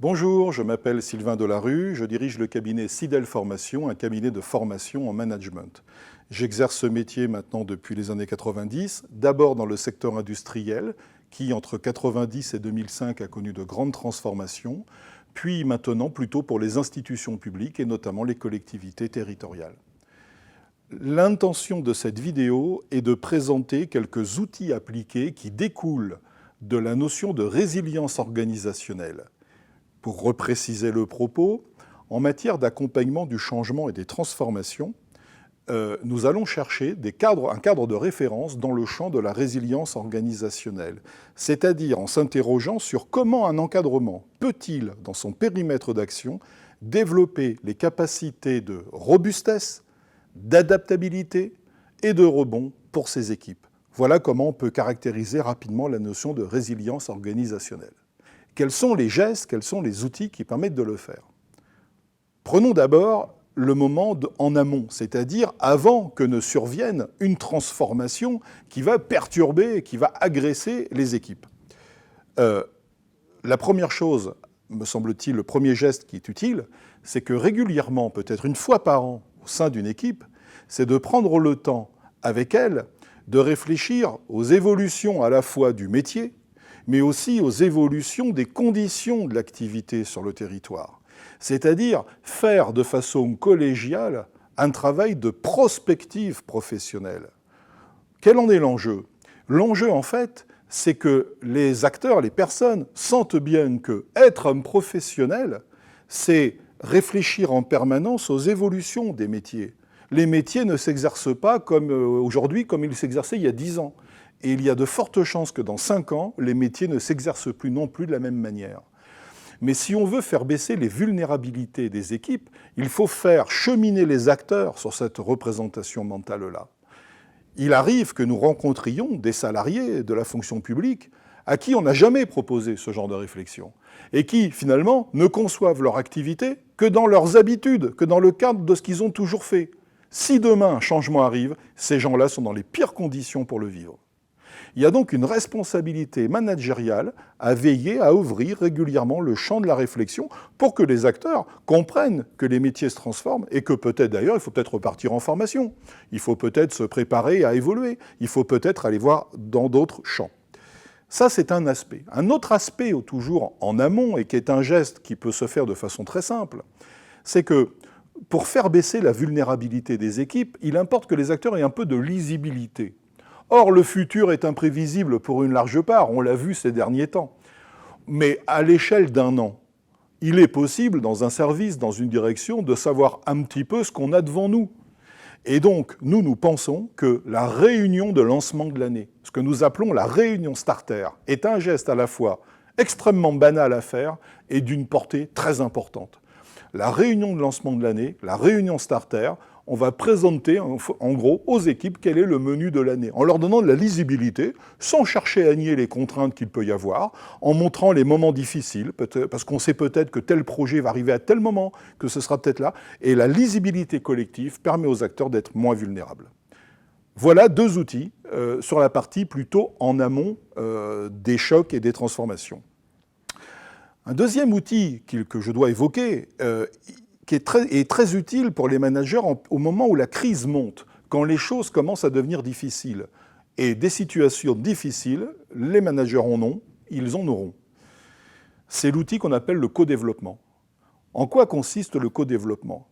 Bonjour, je m'appelle Sylvain Delarue, je dirige le cabinet Sidel Formation, un cabinet de formation en management. J'exerce ce métier maintenant depuis les années 90, d'abord dans le secteur industriel, qui entre 90 et 2005 a connu de grandes transformations, puis maintenant plutôt pour les institutions publiques et notamment les collectivités territoriales. L'intention de cette vidéo est de présenter quelques outils appliqués qui découlent de la notion de résilience organisationnelle. Pour repréciser le propos, en matière d'accompagnement du changement et des transformations, nous allons chercher un cadre de référence dans le champ de la résilience organisationnelle, c'est-à-dire en s'interrogeant sur comment un encadrement peut-il, dans son périmètre d'action, développer les capacités de robustesse, d'adaptabilité et de rebond pour ses équipes. Voilà comment on peut caractériser rapidement la notion de résilience organisationnelle. Quels sont les gestes, quels sont les outils qui permettent de le faire? Prenons d'abord le moment en amont, c'est-à-dire avant que ne survienne une transformation qui va perturber, qui va agresser les équipes. La première chose, me semble-t-il, le premier geste qui est utile, c'est que régulièrement, peut-être une fois par an, au sein d'une équipe, c'est de prendre le temps avec elle de réfléchir aux évolutions à la fois du métier, mais aussi aux évolutions des conditions de l'activité sur le territoire. C'est-à-dire faire de façon collégiale un travail de prospective professionnelle. Quel en est l'enjeu? L'enjeu, en fait, c'est que les acteurs, les personnes, sentent bien que être un professionnel, c'est réfléchir en permanence aux évolutions des métiers. Les métiers ne s'exercent pas comme aujourd'hui, comme ils s'exerçaient il y a 10 ans. Et il y a de fortes chances que dans 5 ans, les métiers ne s'exercent plus non plus de la même manière. Mais si on veut faire baisser les vulnérabilités des équipes, il faut faire cheminer les acteurs sur cette représentation mentale-là. Il arrive que nous rencontrions des salariés de la fonction publique à qui on n'a jamais proposé ce genre de réflexion et qui, finalement, ne conçoivent leur activité que dans leurs habitudes, que dans le cadre de ce qu'ils ont toujours fait. Si demain un changement arrive, ces gens-là sont dans les pires conditions pour le vivre. Il y a donc une responsabilité managériale à veiller à ouvrir régulièrement le champ de la réflexion pour que les acteurs comprennent que les métiers se transforment et que peut-être d'ailleurs, il faut peut-être repartir en formation. Il faut peut-être se préparer à évoluer. Il faut peut-être aller voir dans d'autres champs. Ça, c'est un aspect. Un autre aspect, toujours en amont, et qui est un geste qui peut se faire de façon très simple, c'est que pour faire baisser la vulnérabilité des équipes, il importe que les acteurs aient un peu de lisibilité. Or, le futur est imprévisible pour une large part, on l'a vu ces derniers temps. Mais à l'échelle d'un an, il est possible, dans un service, dans une direction, de savoir un petit peu ce qu'on a devant nous. Et donc, nous pensons que la réunion de lancement de l'année, ce que nous appelons la réunion starter, est un geste à la fois extrêmement banal à faire et d'une portée très importante. La réunion de lancement de l'année, la réunion starter, on va présenter en gros aux équipes quel est le menu de l'année, en leur donnant de la lisibilité, sans chercher à nier les contraintes qu'il peut y avoir, en montrant les moments difficiles, parce qu'on sait peut-être que tel projet va arriver à tel moment, que ce sera peut-être là, et la lisibilité collective permet aux acteurs d'être moins vulnérables. Voilà deux outils sur la partie plutôt en amont des chocs et des transformations. Un deuxième outil que je dois évoquer, qui est très utile pour les managers au moment où la crise monte, quand les choses commencent à devenir difficiles. Et des situations difficiles, les managers en ont, ils en auront. C'est l'outil qu'on appelle le co-développement. En quoi consiste le co-développement?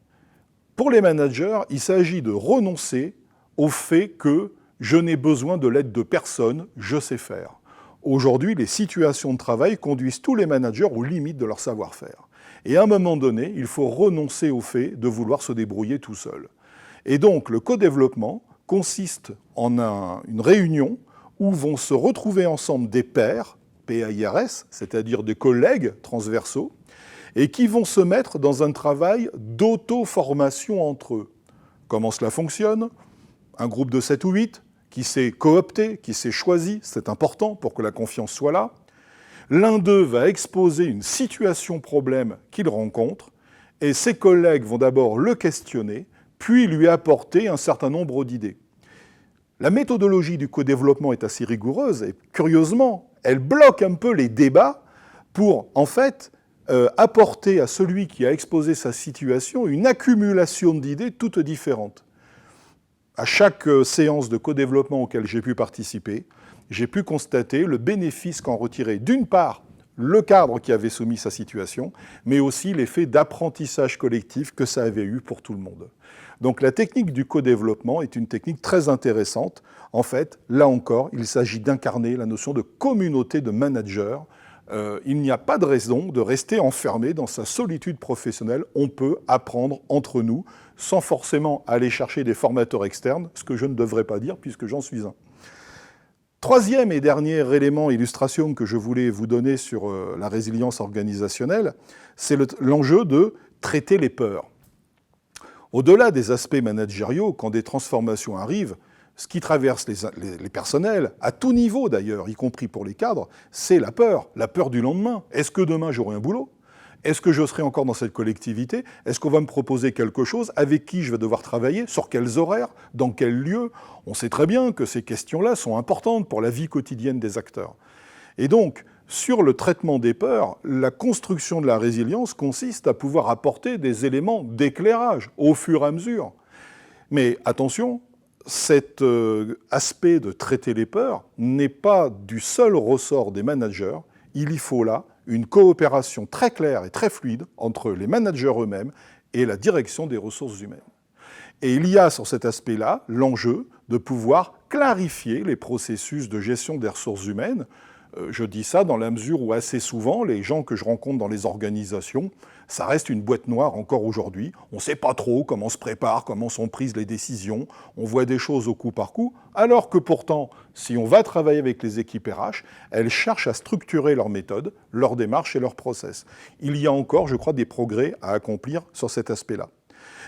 Pour les managers, il s'agit de renoncer au fait que je n'ai besoin de l'aide de personne, je sais faire. Aujourd'hui, les situations de travail conduisent tous les managers aux limites de leur savoir-faire. Et à un moment donné, il faut renoncer au fait de vouloir se débrouiller tout seul. Et donc, le co-développement consiste en une réunion où vont se retrouver ensemble des pairs, PAIRS, c'est-à-dire des collègues transversaux, et qui vont se mettre dans un travail d'auto-formation entre eux. Comment cela fonctionne? Un groupe de 7 ou 8 qui s'est coopté, qui s'est choisi, c'est important pour que la confiance soit là. L'un d'eux va exposer une situation-problème qu'il rencontre, et ses collègues vont d'abord le questionner, puis lui apporter un certain nombre d'idées. La méthodologie du co-développement est assez rigoureuse, et curieusement, elle bloque un peu les débats pour, en fait, apporter à celui qui a exposé sa situation une accumulation d'idées toutes différentes. À chaque séance de co-développement auquel j'ai pu participer, j'ai pu constater le bénéfice qu'en retirait d'une part le cadre qui avait soumis sa situation, mais aussi l'effet d'apprentissage collectif que ça avait eu pour tout le monde. Donc la technique du co-développement est une technique très intéressante. En fait, là encore, il s'agit d'incarner la notion de communauté de managers. Il n'y a pas de raison de rester enfermé dans sa solitude professionnelle. On peut apprendre entre nous sans forcément aller chercher des formateurs externes, ce que je ne devrais pas dire puisque j'en suis un. Troisième et dernier élément, illustration que je voulais vous donner sur la résilience organisationnelle, c'est l'enjeu de traiter les peurs. Au-delà des aspects managériaux, quand des transformations arrivent, ce qui traverse les personnels, à tout niveau d'ailleurs, y compris pour les cadres, c'est la peur du lendemain. Est-ce que demain j'aurai un boulot ? Est-ce que je serai encore dans cette collectivité ? Est-ce qu'on va me proposer quelque chose ? Avec qui je vais devoir travailler ? Sur quels horaires ? Dans quel lieu ? On sait très bien que ces questions-là sont importantes pour la vie quotidienne des acteurs. Et donc, sur le traitement des peurs, la construction de la résilience consiste à pouvoir apporter des éléments d'éclairage au fur et à mesure. Mais attention, cet aspect de traiter les peurs n'est pas du seul ressort des managers. Il y faut là une coopération très claire et très fluide entre les managers eux-mêmes et la direction des ressources humaines. Et il y a sur cet aspect-là l'enjeu de pouvoir clarifier les processus de gestion des ressources humaines. Je dis ça dans la mesure où assez souvent, les gens que je rencontre dans les organisations, ça reste une boîte noire encore aujourd'hui. On ne sait pas trop comment se prépare, comment sont prises les décisions. On voit des choses au coup par coup, alors que pourtant, si on va travailler avec les équipes RH, elles cherchent à structurer leurs méthodes, leurs démarches et leurs process. Il y a encore, je crois, des progrès à accomplir sur cet aspect-là.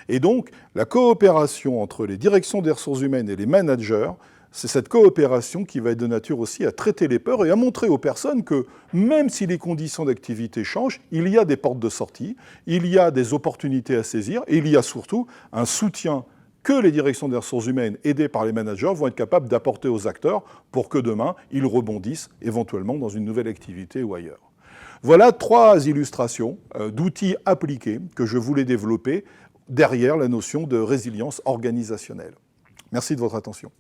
Et donc, la coopération entre les directions des ressources humaines et les managers, c'est cette coopération qui va être de nature aussi à traiter les peurs et à montrer aux personnes que même si les conditions d'activité changent, il y a des portes de sortie, il y a des opportunités à saisir et il y a surtout un soutien que les directions des ressources humaines, aidées par les managers, vont être capables d'apporter aux acteurs pour que demain, ils rebondissent éventuellement dans une nouvelle activité ou ailleurs. Voilà 3 illustrations d'outils appliqués que je voulais développer derrière la notion de résilience organisationnelle. Merci de votre attention.